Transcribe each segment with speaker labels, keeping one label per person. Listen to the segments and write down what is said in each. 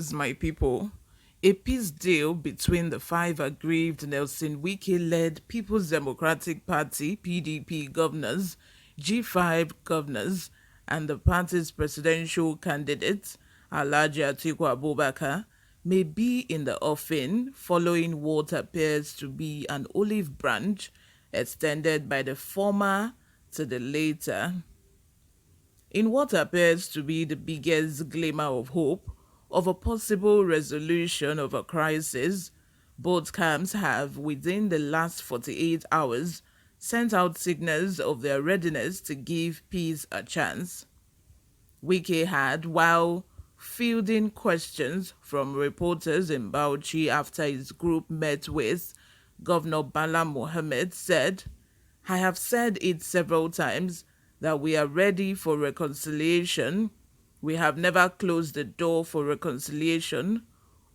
Speaker 1: Greetings, my people. A peace deal between the five aggrieved Nelson Wike-led People's Democratic Party (PDP) governors, G5 governors, and the party's presidential candidate, Alhaji Atiku Abubakar, may be in the offing following what appears to be an olive branch extended by the former to the later. In what appears to be the biggest glimmer of hope of a possible resolution of a crisis, both camps have, within the last 48 hours, sent out signals of their readiness to give peace a chance. Wike had, while fielding questions from reporters in Bauchi after his group met with Governor Bala Mohammed, said, "I have said it several times that we are ready for reconciliation. We have never closed the door for reconciliation.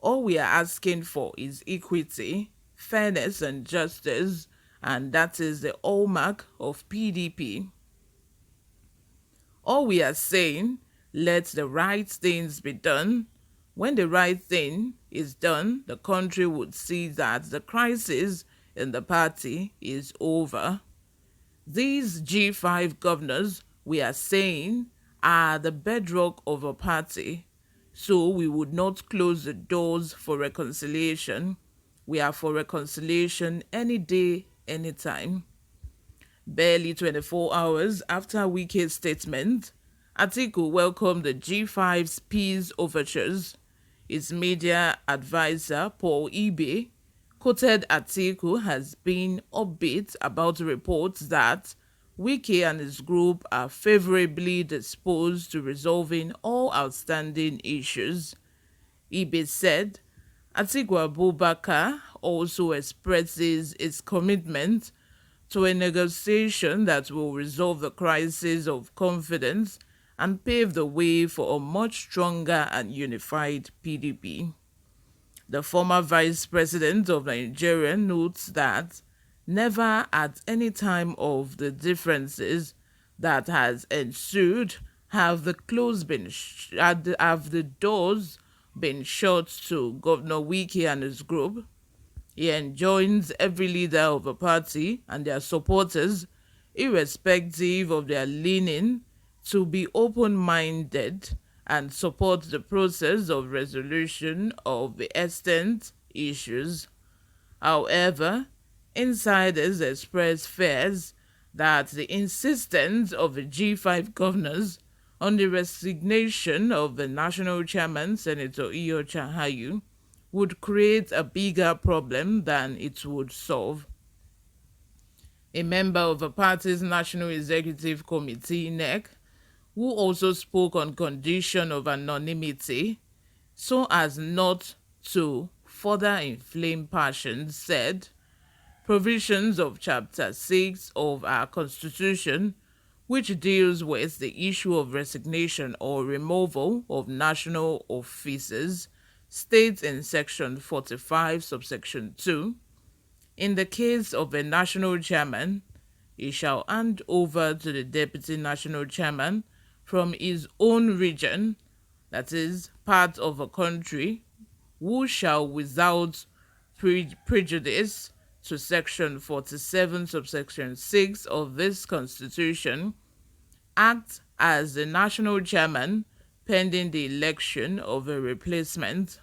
Speaker 1: All we are asking for is equity, fairness, and justice, and that is the hallmark of PDP. All we are saying, let the right things be done. When the right thing is done, the country would see that the crisis in the party is over. These G5 governors, we are saying, are the bedrock of a party, so we would not close the doors for reconciliation. We are for reconciliation any day, anytime." Barely 24 hours after Wike's statement, Atiku welcomed the G5's peace overtures. His media advisor, Paul Ibe, quoted Atiku as being upbeat about reports that Wike and his group are favorably disposed to resolving all outstanding issues. Ibe said Atiku Abubakar also expresses its commitment to a negotiation that will resolve the crisis of confidence and pave the way for a much stronger and unified PDP. The former vice president of Nigeria notes that never at any time of the differences that has ensued have the doors been shut to Governor Wike and his group. He enjoins every leader of a party and their supporters, irrespective of their leaning, to be open-minded and support the process of resolution of the extant issues. However, insiders express fears that the insistence of the G5 governors on the resignation of the national chairman, Senator Iyo Chahayu, would create a bigger problem than it would solve. A member of the party's National Executive Committee, NEC, who also spoke on condition of anonymity so as not to further inflame passions, said provisions of Chapter 6 of our Constitution, which deals with the issue of resignation or removal of national officers, states in Section 45, subsection 2, in the case of a national chairman, he shall hand over to the deputy national chairman from his own region, that is, part of a country, who shall, without prejudice to Section 47, subsection 6 of this Constitution, act as the national chairman pending the election of a replacement.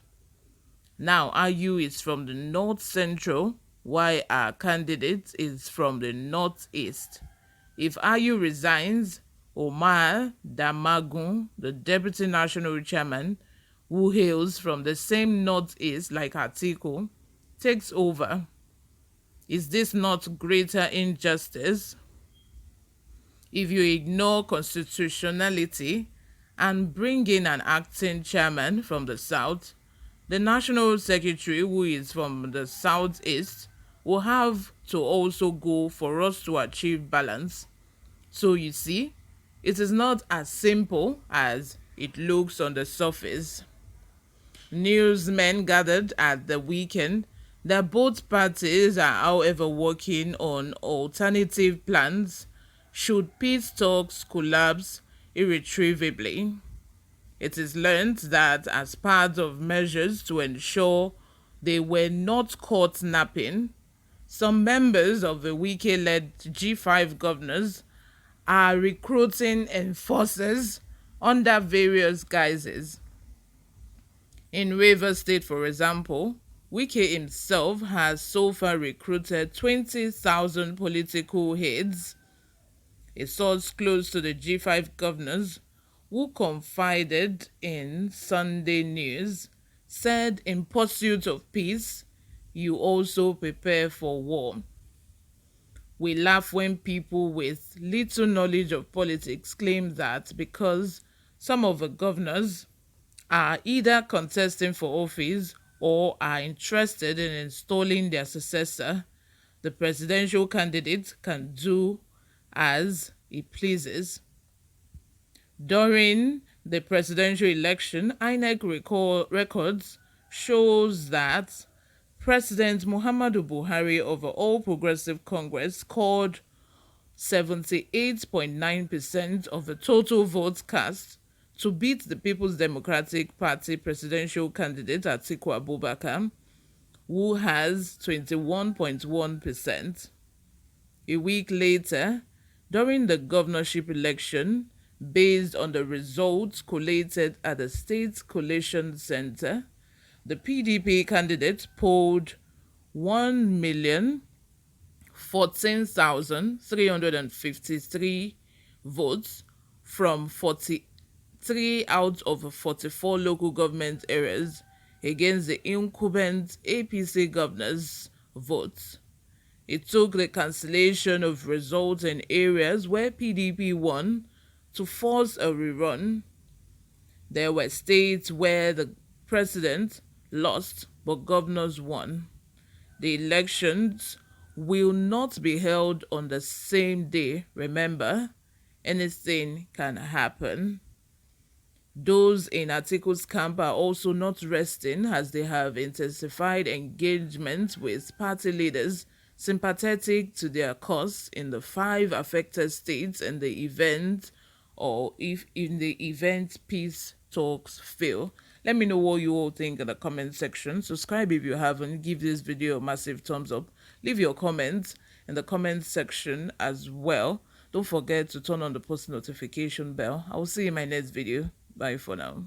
Speaker 1: Now, Ayu is from the North Central, while our candidate is from the Northeast. If Ayu resigns, Omar Damagun, the deputy national chairman, who hails from the same Northeast like Atiku, takes over. Is this not greater injustice? If you ignore constitutionality and bring in an acting chairman from the South, the national secretary, who is from the Southeast, will have to also go for us to achieve balance. So you see, it is not as simple as it looks on the surface. Newsmen gathered at the weekend that both parties are, however, working on alternative plans should peace talks collapse irretrievably. It is learned that as part of measures to ensure they were not caught napping, some members of the Wike-led G5 governors are recruiting enforcers under various guises. In Rivers State, for example, Wike himself has so far recruited 20,000 political heads. A source close to the G5 governors, who confided in Sunday News, said, "In pursuit of peace, you also prepare for war." We laugh when people with little knowledge of politics claim that because some of the governors are either contesting for office or are interested in installing their successor, the presidential candidate can do as he pleases. During the presidential election, INEC records shows that President Muhammadu Buhari of the All Progressive Congress scored 78.9% of the total votes cast to beat the People's Democratic Party presidential candidate Atiku Abubakar, who has 21.1%. A week later, during the governorship election, based on the results collated at the State Collation Center, the PDP candidate polled 1,014,353 votes from 43 out of 44 local government areas against the incumbent APC governor's votes. It took the cancellation of results in areas where PDP won to force a rerun. There were states where the president lost but governors won. The elections will not be held on the same day. Remember, anything can happen. Those in Atiku's camp are also not resting, as they have intensified engagement with party leaders sympathetic to their cause in the 5 affected states in the event peace talks fail. Let me know what you all think in the comment section. Subscribe if you haven't. Give this video a massive thumbs up. Leave your comments in the comment section as well. Don't forget to turn on the post notification bell. I will see you in my next video. Bye for now.